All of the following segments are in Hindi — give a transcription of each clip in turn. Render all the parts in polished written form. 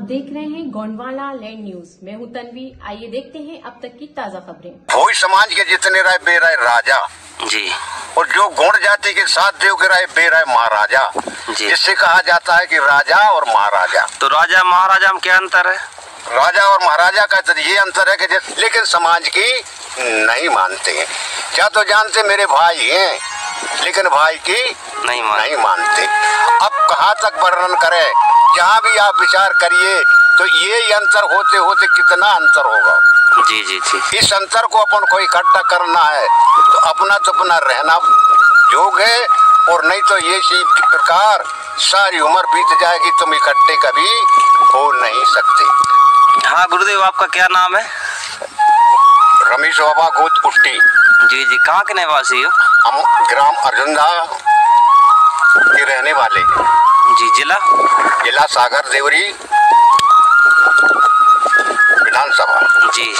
देख रहे हैं गोंडवाना लैंड न्यूज। मैं हूं तन्वी। आइए देखते हैं अब तक की ताजा खबरें। भोई समाज के जितने राय बेराय राजा जी, और जो गौड़ जाति के साथ देव के राय बेराय महाराजा जी। इससे कहा जाता है कि राजा और महाराजा। तो राजा महाराजा में क्या अंतर है? राजा और महाराजा का तो ये अंतर है कि लेकिन समाज की नहीं मानते हैं। क्या तो जानते मेरे भाई हैं, लेकिन भाई की नहीं मानते। अब कहाँ तक वर्णन करें, जहाँ भी आप विचार करिए तो ये अंतर होते होते कितना अंतर होगा। जी जी जी। इस अंतर को अपन को इकट्ठा करना है तो अपना रहना योग है, और नहीं तो ये इसी प्रकार सारी उम्र बीत जाएगी, तुम इकट्ठे कभी हो नहीं सकते। हाँ गुरुदेव, आपका क्या नाम है? रमेश बाबा गोद उष्टी। जी जी। कहाँ के निवासी हो? हम ग्राम अर्जुनदा के रहने वाले। जी। जिला सागर देवरी विधानसभा। जी।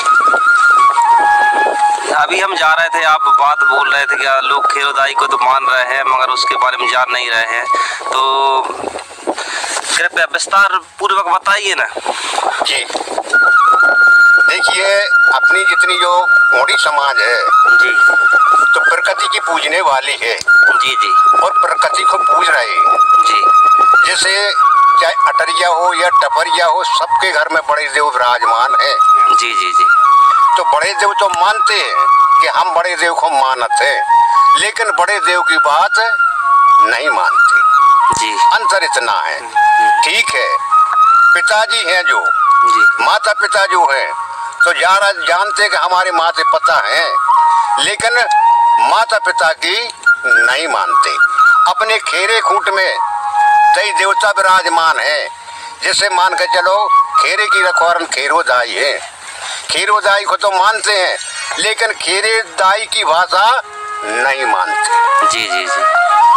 अभी हम जा रहे थे, आप बात बोल रहे थे कि लोग खेरोदाई को तो मान रहे हैं मगर उसके बारे में जान नहीं रहे हैं, तो कृपया विस्तार पूर्वक बताइए ना। जी देखिए, अपनी जितनी जो मोड़ी समाज है जी, तो प्रकृति की पूजने वाली है। जी जी। और प्रकृति को पूज रहे हैं जी। जैसे चाहे अटरिया हो या टपरिया हो, सबके घर में बड़े देव विराजमान है। जी जी जी। तो बड़े देव तो मानते हैं कि हम बड़े देव को मानते हैं, लेकिन बड़े देव की बात नहीं मानते जी। अंतर इतना है। ठीक है, पिताजी हैं जो जी, माता पिता जो है तो ज़्यादा जानते कि हमारे माता पिता हैं, लेकिन माता पिता की नहीं मानते। अपने खेरे खूंट में दई देवता विराजमान है। जैसे मान के चलो, खेरे की रखवारन खेरोदाई है। खेरोदाई को तो मानते हैं, लेकिन खेरेदाई की भाषा नहीं मानते। जी जी जी।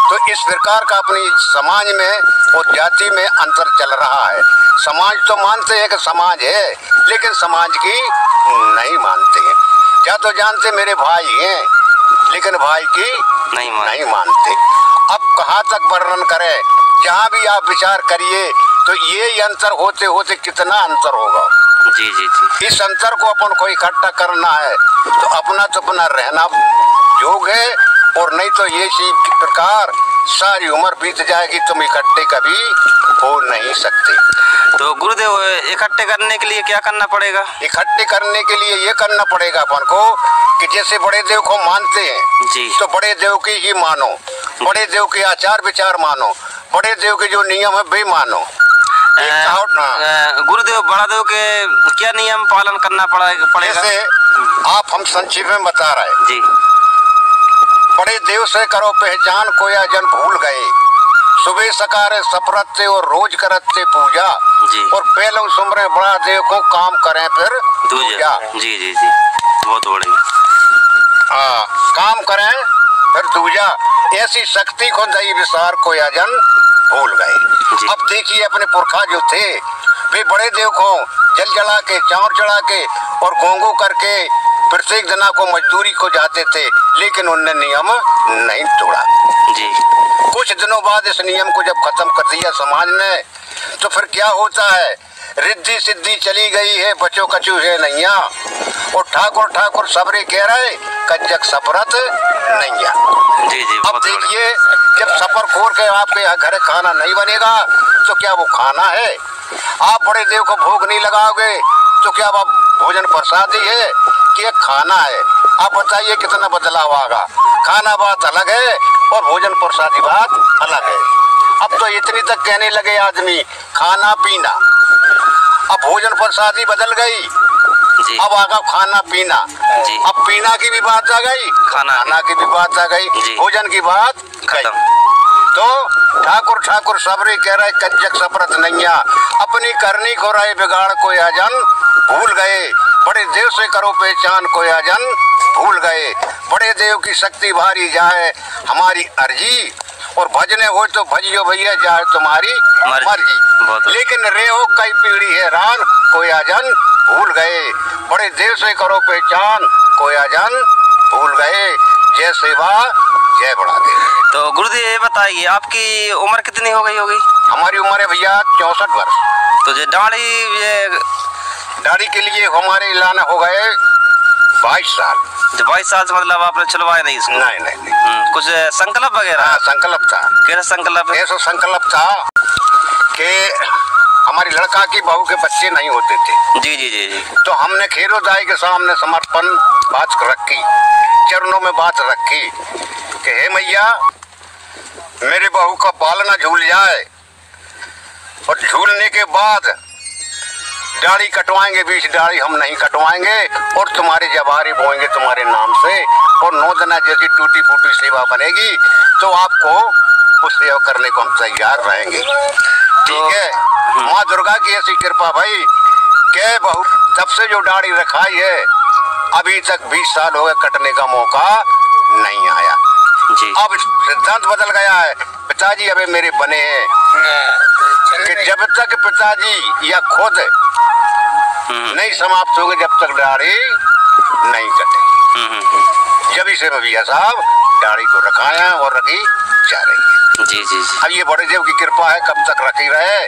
तो इस प्रकार का अपनी समाज में और जाति में अंतर चल रहा है। समाज तो मानते हैं कि समाज है, लेकिन समाज की नहीं मानते हैं। क्या तो जानते मेरे भाई हैं, लेकिन भाई की नहीं मानते। अब कहाँ तक वर्णन करें, जहाँ भी आप विचार करिए तो ये अंतर होते होते कितना अंतर होगा। जी जी जी। इस अंतर को अपन को इकट्ठा करना है तो अपना रहना योग है, और नहीं तो ये इसी प्रकार सारी उम्र बीत जाएगी, तुम इकट्ठे कभी हो नहीं सकते। तो गुरुदेव, इकट्ठे करने के लिए क्या करना पड़ेगा? इकट्ठे करने के लिए ये करना पड़ेगा अपन को कि जैसे बड़े देव को मानते हैं जी, तो बड़े देव की ही मानो, बड़े देव के आचार विचार मानो, बड़े देव के जो नियम है वे मानो। गुरुदेव, बड़ा देव के क्या नियम पालन करना पड़ेगा? जैसे आप हम संक्षेप में बता रहे जी। बड़े देव से करो पहचान, कोया जन भूल गए। सुबह सकारे सपरत और रोज करते पूजा जी। और पहले सुमरे बड़ा देव को काम करें फिर दूजा। जी जी जी, बहुत बढ़िया। हाँ, काम करें फिर दूजा। ऐसी शक्ति को दई विसार कोया जन भूल गए। अब देखिए, अपने पुरखा जो थे वे बड़े देव को जल जला के, चाउर चढ़ा के और गोंगो करके प्रत्येक जना को मजदूरी को जाते थे, लेकिन उनने नियम नहीं तोड़ा जी। कुछ दिनों बाद इस नियम को जब खत्म कर दिया समाज ने, तो फिर क्या होता है, रिद्धि सिद्धि चली गई है, बचो कचू है नैया, और ठाकुर सबरे कह रहे कज्जक सपरत नैया। जी जी। अब देखिए, जब सफर खोर के आपके यहाँ घर खाना नहीं बनेगा तो क्या वो खाना है? आप बड़े देव को भोग नहीं लगाओगे तो क्या वो भोजन प्रसादी है कि एक खाना है? आप बताइए कितना बदलाव आगा। खाना बात अलग है और भोजन प्रसादी बात अलग है। अब तो इतनी तक कहने लगे आदमी खाना पीना, अब भोजन प्रसादी बदल गई जी। अब आगा खाना पीना जी। अब पीना की भी बात आ गई, खाना की भी बात आ गई, भोजन की बात खत्म। तो ठाकुर सबरे कह रहे कज्जक सपरत नैया। अपनी करनी को रहे बिगाड़ को आजन भूल गए। बड़े देव से करो पहचान को आजन भूल गए। बड़े देव की शक्ति भारी जाए हमारी अर्जी, और भजने हो तो भजियो भैया जाए तुम्हारी मर्जी। लेकिन रे हो कई पीढ़ी है रान कोई आजन भूल गए। बड़े देव से करो पहचान कोई आजन भूल गए। जय सेवा जय बड़ा देव। तो गुरुदेव, ये बताइए आपकी उम्र कितनी हो गई होगी? हमारी उम्र है भैया 64 वर्ष। तो ये दाढ़ी के लिए हमारे लाना हो गए 22 साल। 22 साल से मतलब आपने छुलवाया नहीं इसको? नहीं। कुछ संकल्प वगैरह? हाँ, संकल्प था। कैसा संकल्प? ऐसा संकल्प था कि हमारी लड़का की बहू के बच्चे नहीं होते थे। जी। तो हमने खीरोदाई के सामने समर्पण बात रखी, चरणों में बात रखी कि हे मैया, मेरी बहू का पालना झूल जाए और झूलने के बाद दाढ़ी कटवाएंगे, 20 दाढ़ी हम नहीं कटवाएंगे और तुम्हारे जवारे बोएंगे तुम्हारे नाम से, और 9 दिना जैसी टूटी फूटी सेवा बनेगी तो आपको उस सेवा करने को हम तैयार रहेंगे। ठीक है। माँ दुर्गा की ऐसी कृपा भाई के बहु तब से जो दाढ़ी रखाई है अभी तक 20 साल हो गए, कटने का मौका नहीं आया जी। अब सिद्धांत बदल गया है। पिताजी अबे मेरे बने हैं कि जब तक पिताजी या खुद नहीं समाप्त होंगे जब तक दाढ़ी नहीं कटे। जब इसे भैया साहब दाढ़ी को रखाया और रखी जा रही है। जी। अब ये बड़े देव की कृपा है, कब तक रखी रहे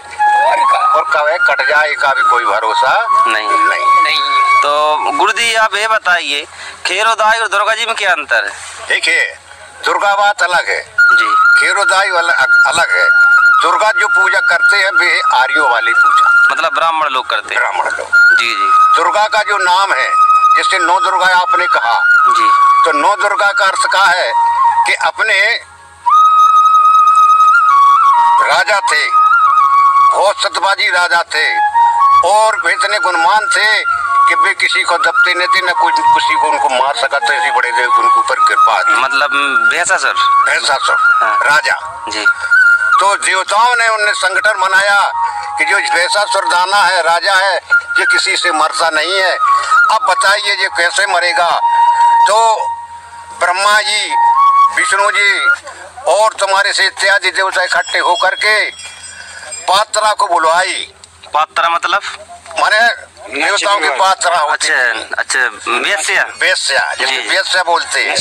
और कब है कट जाए का भी कोई भरोसा नहीं। तो गुरुजी आप ये बताइए, खीरोदाई और दुर्गा जी में क्या अंतर है? देखिए, दुर्गा बात अलग है जी, खीरोदाई अलग है। दुर्गा जो पूजा करते हैं वे आर्यों वाली पूजा, मतलब ब्राह्मण लोग करते हैं। ब्राह्मण लोग। जी। दुर्गा का जो नाम है, जैसे 9 दुर्गा आपने कहा जी, तो 9 दुर्गा का अर्थ का है कि अपने राजा थे, बहुत सतबाजी राजा थे और वे इतने गुणवान थे कि वे किसी को दबते नहीं थे, न किसी को उनको मार सका। तो ऐसी बड़े देव उनके ऊपर कृपा थी। मतलब भैंसासुर हाँ। राजा जी। तो देवताओं ने उन्हें संगठन बनाया कि जो भैंसासुर दाना है, राजा है, ये किसी से मरता नहीं है। अब बताइए ये कैसे मरेगा? तो ब्रह्मा जी, विष्णु जी और तुम्हारे से इत्यादि देवता इकट्ठे होकर के पात्रा को बुलवाई। पात्रा मतलब माने देवताओं की पात्रा होती है। अच्छा, वेश्या जैसे वेश्या बोलते हैं।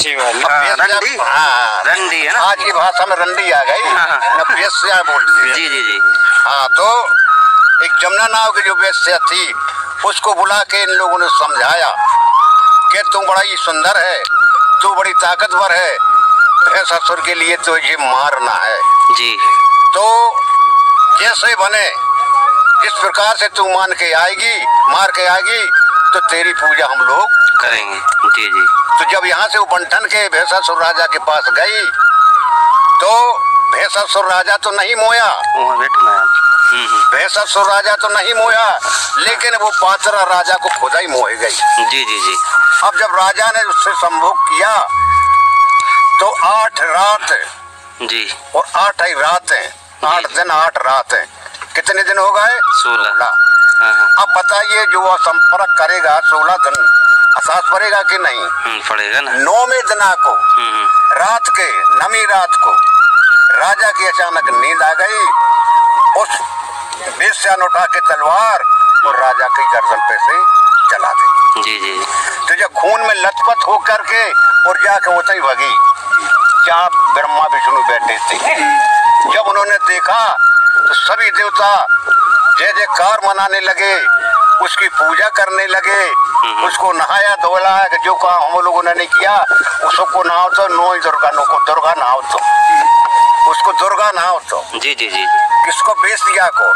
रंडी है ना, आज की भाषा में रंडी आ गई ना, वेश्या बोलते हैं। जी। हाँ, तो एक जमुना नाव की जो वेश्या थी उसको बुला के इन लोगों ने समझाया कि तू बड़ा ही सुंदर है, तू बड़ी ताकतवर है, भैंसासुर के लिए तो ये मारना है जी। तो जैसे बने जिस प्रकार से तू मार के आएगी तो तेरी पूजा हम लोग करेंगे। जी। तो जब यहाँ से वो बंठन के भैंसासुर राजा के पास गई तो भैंसासुर राजा तो नहीं मोया, भैंसासुर राजा तो नहीं मोया, लेकिन वो पात्रा राजा को खुदा ही मोह गई। जी। अब जब राजा ने उससे संभोग किया तो 8 रात जी और 8 ही रात है, 8 दिन 8 रात है। कितने दिन हो गए? 16। अब बताइए जो वह संपर्क करेगा 16 दिन असास पड़ेगा कि नहीं? पड़ेगा ना। 9वें दिना को रात के नमी रात को राजा की अचानक नींद आ गई। उस वेश्या ने उठा के तलवार और राजा की गर्दन पे से चला दी। जी। तो जब खून में लथपथ हो करके और जाके होता ही भगी जहाँ ब्रह्मा विष्णु बैठे थे। जब उन्होंने देखा तो सभी देवता जय जयकार मनाने लगे, उसकी पूजा करने लगे, उसको नहाया धोलाया कि जो काम हम लोगों ने नहीं किया उसको नहाओ तो 9 दुर्गा को दुर्गा नहाओ तो उसको दुर्गा नहाओ तो जी। किसको बेसिया को।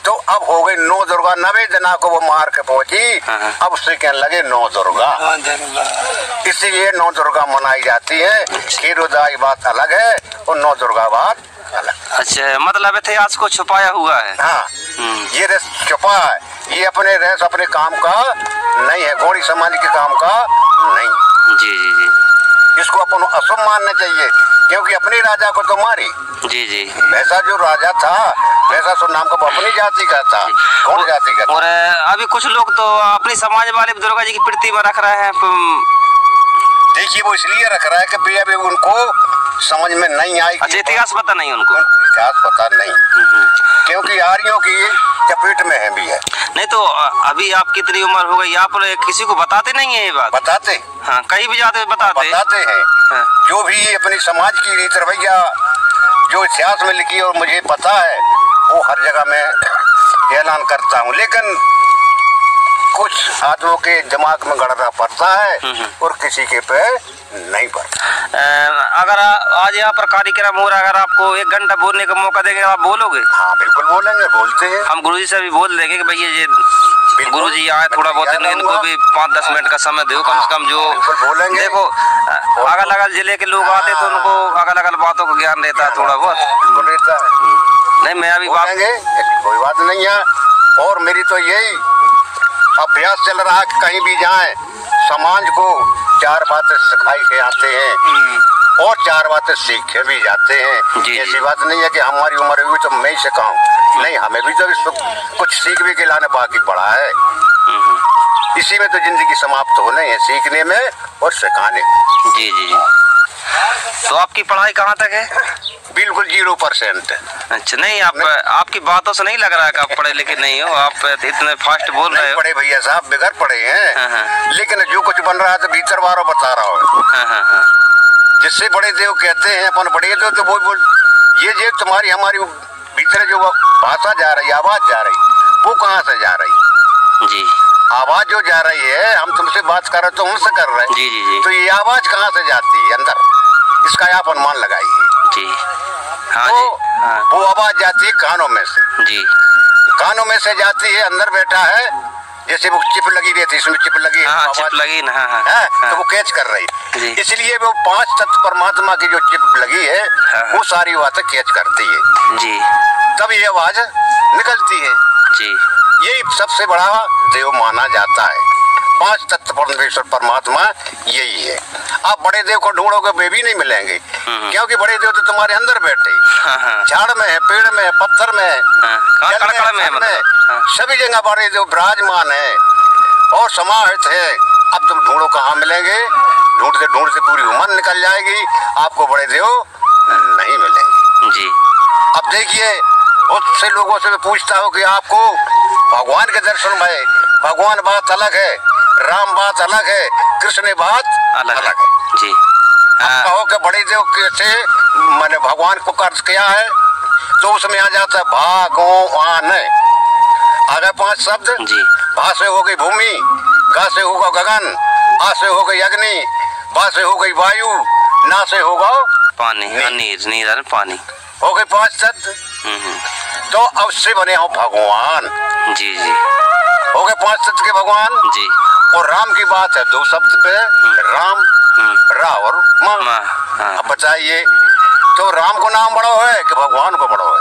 तो अब हो गई 9 दुर्गा। 9वें दिना को वो मार के पहुंची। अब उससे कहने लगे 9 दुर्गा, इसीलिए 9 दुर्गा मनाई जाती है। खीरोदाई बात अलग है और 9 दुर्गा बात अलग। अच्छा, मतलब इतिहास को छुपाया हुआ है। हाँ, ये रस छुपा है, ये अपने रस अपने काम का नहीं है, गौड़ी समाज के काम का नहीं। जी। इसको अपन अशुभ मानना चाहिए क्योंकि अपने राजा को तो मारी। जी। वैसा जो राजा था वैसा सो नाम का वो अपनी जाति का था, कौन जाति का था। और अभी कुछ लोग तो अपनी समाज वाले दुर्गा जी की प्रतिमा रख रहे हैं। देखिए वो इसलिए रख रहा है कि भैया अभी उनको समझ में नहीं आई। अच्छा, इतिहास पता नहीं उनको? इतिहास पता नहीं क्योंकि आर्यों की चपेट में है भी है। नहीं तो अभी आप कितनी उम्र हो गई, आप किसी को बताते नहीं है ये बात? बताते। हाँ, कहीं भी जाते बताते हैं। हाँ। जो भी अपनी समाज की रीत रवैया जो इतिहास में लिखी और मुझे पता है वो हर जगह में ऐलान करता हूँ, लेकिन कुछ आदमियों के दिमाग में गड़बड़ा पड़ता है और किसी के पे नहीं पड़ता। अगर आज यहाँ पर कार्यक्रम हो रहा है, अगर आपको 1 घंटा बोलने का मौका देंगे आप बोलोगे? हाँ बिल्कुल बोलेंगे, बोलते हैं। हम गुरुजी से भी बोल देंगे कि भैया ये गुरुजी आए थोड़ा बहुत इनको भी 5-10 मिनट का समय दो कम से कम। जो बोलेंगे देखो अगल अगल जिले के लोग आते तो उनको अगल अगल बातों का ज्ञान रहता है थोड़ा बहुत रहता है। नहीं मैं अभी बोलेंगे, ऐसी कोई बात नहीं है। और मेरी तो यही अभ्यास चल रहा है कि कहीं भी जाएं समाज को 4 बातें सिखाई के आते हैं और 4 बातें सीखे भी जाते हैं। ऐसी बात नहीं है कि हमारी उम्र हुई तो मैं ही सिखाऊं, नहीं, हमें भी तो कुछ सीख भी के लाने बाकी पड़ा है। इसी में तो जिंदगी समाप्त होना है, सीखने में और सिखाने में। जी जी जी। तो आपकी पढ़ाई कहाँ तक है? बिल्कुल 0%। अच्छा, नहीं आपकी बातों से नहीं लग रहा है कि आप पढ़े लिखे नहीं हो, आप इतने फास्ट बोल रहे हो। पढ़े भैया साहब, बेघर पढ़े हैं, लेकिन जो कुछ बन रहा है तो भीतर बारो बता रहा हूँ। जिससे बड़े देव कहते हैं अपन बड़े देव, तो वो बोल ये तुम्हारी हमारी भीतर जो भाषा जा रही, आवाज जा रही, वो कहाँ से जा रही? जी, आवाज जो जा रही है, हम तुमसे बात कर रहे तो हमसे कर रहे हैं। जी जी जी। तो ये आवाज कहाँ से जाती है अंदर, इसका आप अनुमान लगाइए। जी हाँ तो जी हाँ। वो आवाज जाती है कानों में से। जी, कानों में से जाती है, अंदर बैठा है, जैसे वो चिप लगी रहती है, इसमें चिप लगी है, हाँ, चिप लगी ना, हाँ, है हाँ, तो वो कैच कर रही जी। इसलिए वो 5 तत्व परमात्मा की जो चिप लगी है, वो सारी बातें कैच करती है जी, तब ये आवाज निकलती है जी। यही सबसे बड़ा देव माना जाता है। 5 तत्व परमेश्वर परमात्मा यही है। आप बड़े देव को ढूंढोगे वे भी नहीं मिलेंगे, क्योंकि बड़े देव तो तुम्हारे अंदर बैठे, झाड़ में है, पेड़ में है, पत्थर में है, जल में, सभी जगह बड़े देव विराजमान है और समाहित है। अब तुम ढूंढो कहाँ मिलेंगे, ढूंढते ढूंढते पूरी उम्र निकल जाएगी, आपको बड़े देव नहीं मिलेंगे जी। अब देखिए, बहुत से लोगों से मैं पूछता हूँ कि आपको भगवान के दर्शन में, भगवान बात अलग है, राम बात अलग है, कृष्ण बात अलग है जी। कहो कि बड़े देव कैसे मैंने भगवान को कर्ज किया है, तो उसमें आ जाता है भगवान, आगे 5 शब्द जी। भा से हो गई भूमि, गा से होगा गगन, आ से हो गई अग्नि, बा से हो गई वायु, ना से होगा पानी, नीर पानी, हो गए 5 तत्व। तो अब से बने हो भगवान जी जी, हो गए 5 तत्व के भगवान जी। और राम की बात है 2 शब्द पे, राम, रा और माँ। अब बताइए, तो राम को नाम बड़ा है कि भगवान को बड़ा है?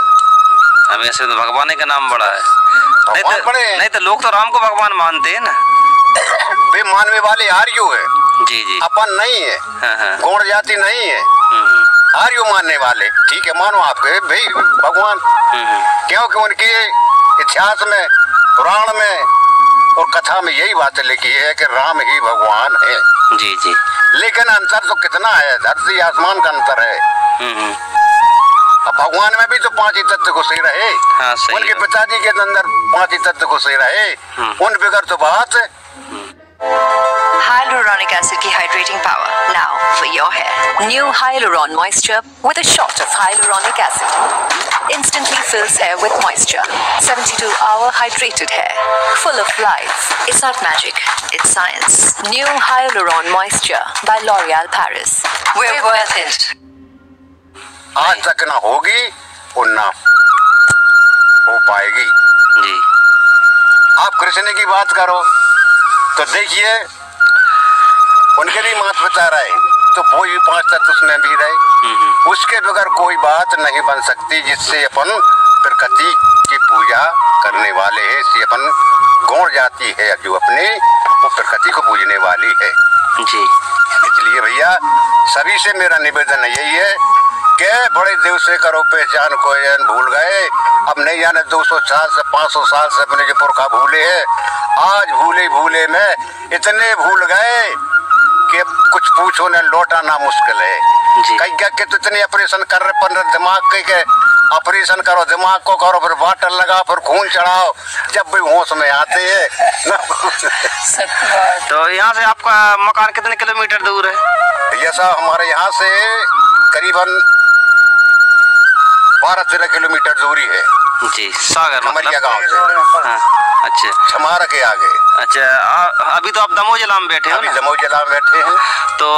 अब ऐसे तो भगवान का नाम बड़ा है, नहीं तो लोग तो राम को भगवान मानते हैं ना। वे मानने वाले आर्यो है जी जी, अपन नहीं है, गौड़ जाति नहीं है, आर्यो मानने वाले। ठीक है, मानो आपके भाई भगवान, क्योंकि उनके इतिहास में, पुराण में और कथा में यही बात लिखी है कि राम ही भगवान है जी जी। लेकिन अंतर तो कितना है, धरती आसमान का अंतर है। अब भगवान में भी तो 5 ही तत्व घुसे रहे, उनके पिताजी के अंदर 5 ही तत्व घुसे रहे, उन बिगड़ तो बात। Hyaluronic acid की hydrating power now for your hair. New Hyaluron Moisture with a shot of hyaluronic acid. Instantly fills hair with moisture. 72-hour hydrated hair. Full of life. It's not magic. It's science. New Hyaluron Moisture by L'Oréal Paris. We're worth it. आज तक ना होगी और ना हो पाएगी जी। आप कृष्ण की बात करो तो देखिए, उनके भी मात पिता रहे तो वो भी 5 तत्व उसमें भी रहे, उसके बगैर कोई बात नहीं बन सकती जिससे अपन प्रकृति की पूजा करने वाले हैं। इससे अपन गौड़ जाती है जो अपने वो प्रकृति को पूजने वाली है जी। इसलिए भैया सभी से मेरा निवेदन यही है कि बड़े देव से करो पहचान को, भूल गए अब नहीं जाने 200 साल से 500 साल से अपने जो पुरखा भूले हैं, आज भूले में इतने भूल गए कि कुछ पूछो न लौटाना मुश्किल है। कई के तो इतने ऑपरेशन कर रहे पर दिमाग के ऑपरेशन करो, दिमाग को करो, फिर वाटर लगाओ, फिर खून चढ़ाओ, जब भी होश में आते हैं। तो यहाँ से आपका मकान कितने किलोमीटर दूर है? भैया साहब हमारे यहाँ से करीबन 12-13 किलोमीटर दूरी है जी। सागर कमरिया गाँव से। हाँ, अच्छा छमारा के आगे। अच्छा। अभी तो आप दमोह जिला में बैठे हो अभी ना? दमोह जिला में बैठे हैं। तो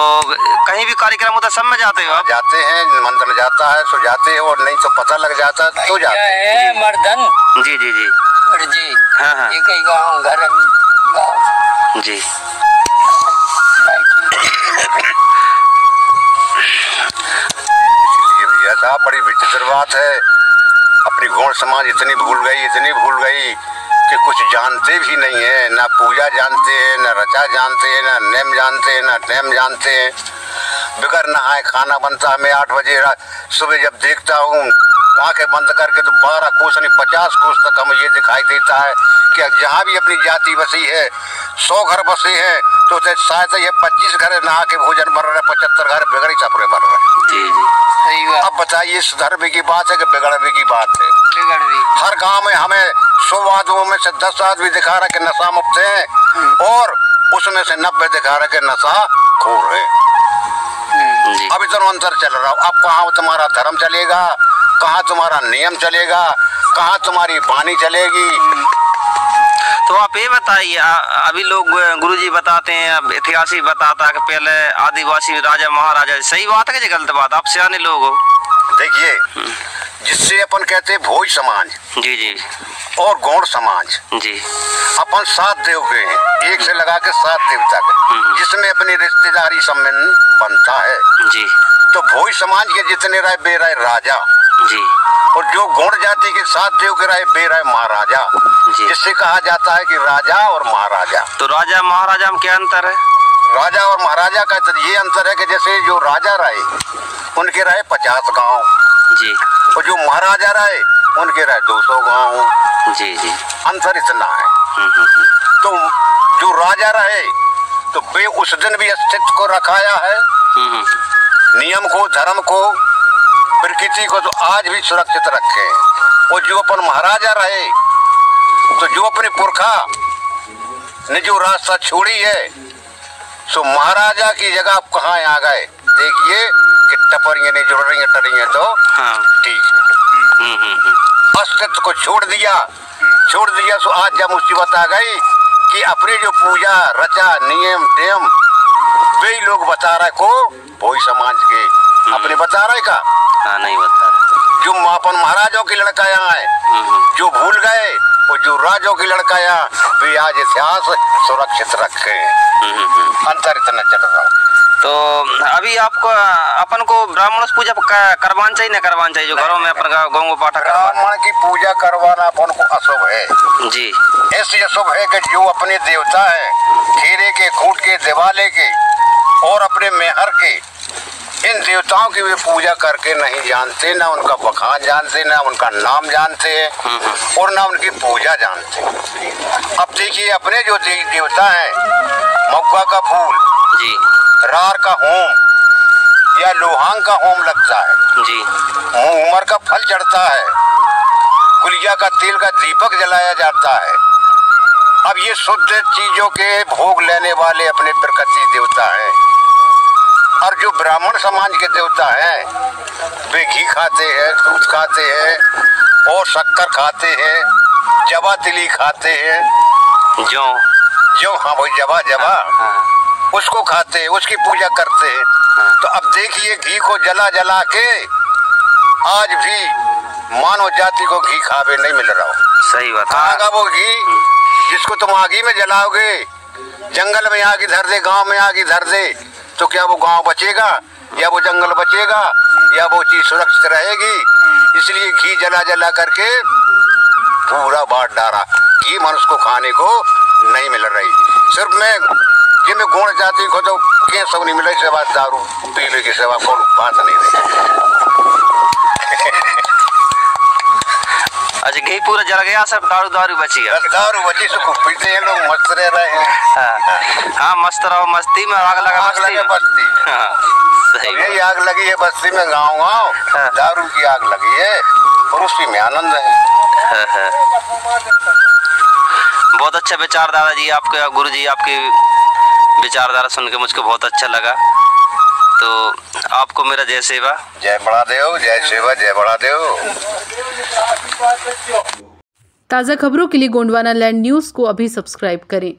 कहीं भी कार्यक्रम होता है सब में जाते हो आप? जाते हैं, निमंत्रण जाता है तो जाते हैं, और नहीं तो पता लग जाता है तो जाते हैं। मर्दन जी जी जी जी। हाँ हाँ एक ही गाँव घर गाँव जी। भैया साहब बड़ी विचित्र बात है, अपनी गौड़ समाज इतनी भूल गई कि कुछ जानते भी नहीं है, ना पूजा जानते हैं, ना रचा जानते हैं, ना नेम जानते हैं, ना टेम जानते हैं। बगैर नहाए खाना बनता है। मैं 8 बजे सुबह जब देखता हूँ आंखें बंद करके तो 12 कोस नहीं 50 कोस तक हमें ये दिखाई देता है कि जहाँ भी अपनी जाति बसी है 100 घर बसे हैं तो शायद ये 25 घर नहा के भोजन बन रहे, 75 घर बिगड़ी छपरे बन रहे। जी जी सही बात। अब बताइए सुधरने की बात है कि बिगड़ने की बात है? बिगड़ गई। हर गांव में हमें 100 आदमियों में से 10 आदमी दिखा रहे कि नशा मुक्त है, और उसमें से 90 दिखा रहे कि नशा खोर है। जी। अब इतना अंतर चल रहा है। अब कहाँ तुम्हारा धर्म चलेगा, कहाँ तुम्हारा नियम चलेगा, कहाँ तुम्हारी वाणी चलेगी? तो आप ये बताइए, अभी लोग गुरुजी बताते हैं, अब इतिहास ही बताता है कि पहले आदिवासी राजा महाराजा, सही बात है कि गलत बात? आप सियाने लोग हो। देखिए, जिससे अपन कहते हैं भोज समाज जी जी और गौड़ समाज, जी। अपन 7 देव के हैं, एक से लगा के 7 देव तक, जिसमें अपनी रिश्तेदारी संबंध बनता है जी। तो भोज समाज के जितने रहे बेराय राजा जी, और जो गौड़ जाति के 7 देव के रहे बेराय महाराजा, जी। जिससे कहा जाता है कि राजा और महाराजा। तो राजा महाराजा में क्या अंतर है? राजा और महाराजा का ये अंतर है कि जैसे जो राजा रहे उनके रहे 50 गांव जी, और जो महाराजा रहे उनके रहे 200 गांव। जी जी। अंतर इतना है। तो जो राजा रहे तो वे उस दिन भी अस्तित्व को रखाया है, नियम को, धर्म को, प्रकृति को तो आज भी सुरक्षित रखे। और जो अपन महाराजा रहे तो जो अपने पुरखा ने जो रास्ता छोड़ी है सो महाराजा की जगह आप कहाँ आ गए? देखिए कि टपरियां नहीं जुड़ रही हैं, टरी हैं तो हाँ। ठीक है। अस्तित्व को छोड़ दिया सो आज जब मुसीबत आ गई कि अपनी जो पूजा रचा नियम टेम वही लोग बता रहे को भोज समाज के अपने बता रहे का? हाँ, नहीं बता रहे। जो अपन महाराजों की लड़कायां हैं जो भूल गए, और जो राजों की लड़कायां वे आज इतिहास सुरक्षित रखे। अंतर इतना चल रहा है। तो अभी आपको अपन को ब्राह्मण पूजा करवाना चाहिए ना करवाना चाहिए? जो घरों में अपन गौ पाठा ब्राह्मण की पूजा करवाना अपन को अशुभ है जी। ऐसी अशुभ है कि जो अपने देवता है खीरे के, खूंट के, दिवाले के और अपने मेहर के, इन देवताओं की वे पूजा करके नहीं जानते, ना उनका बखान जानते, ना उनका नाम जानते हैं और ना उनकी पूजा जानते। अब देखिए अपने जो देवता हैं, महुआ का फूल जी, रार का होम या लोहांग का होम लगता है जी, उमर का फल चढ़ता है, गुलिया का तेल का दीपक जलाया जाता है। अब ये शुद्ध चीजों के भोग लेने वाले अपने प्रकृति देवता हैं। और जो ब्राह्मण समाज के देवता हैं वे घी खाते हैं, दूध खाते हैं और शक्कर खाते हैं, जवा तिली खाते हैं, जो हाँ भाई जवा उसको खाते हैं, उसकी पूजा करते हैं। तो अब देखिए घी को जला जला के आज भी मानव जाति को घी खावे नहीं मिल रहा हो। सही बात। कहाँ वो घी जिसको तुम आगी में जलाओगे, जंगल में आग धर दे, गांव में आग धर दे, तो क्या वो गांव बचेगा या वो जंगल बचेगा या वो चीज सुरक्षित रहेगी? इसलिए घी जला जला करके पूरा बांट डाला। घी मनुष्य को खाने को नहीं मिल रही। सिर्फ मैं जिनमें गुण जाति को तो क्या सब नहीं मिला, सेवा दारू पीने की सेवा को बात नहीं रही। अच्छा, घी पूरा जल गया, सब दारू बची है? दारू बची से खूब पीते हैं लोग, मस्त रह रहे हैं। हाँ, मस्त रहो, मस्ती में आग लगा बस्ती। हाँ, सही। यही आग लगी है बस्ती में, गाँव गाँव दारू की आग लगी है और उसी में आनंद है। बहुत अच्छा विचार दादाजी आपके, गुरुजी आपकी विचारधारा सुन के मुझको बहुत अच्छा लगा। तो आपको मेरा जय सेवा। जय बड़ादेव, जय सेवा, जय बड़ादेव। ताज़ा खबरों के लिए गोंडवाना लैंड न्यूज़ को अभी सब्सक्राइब करें।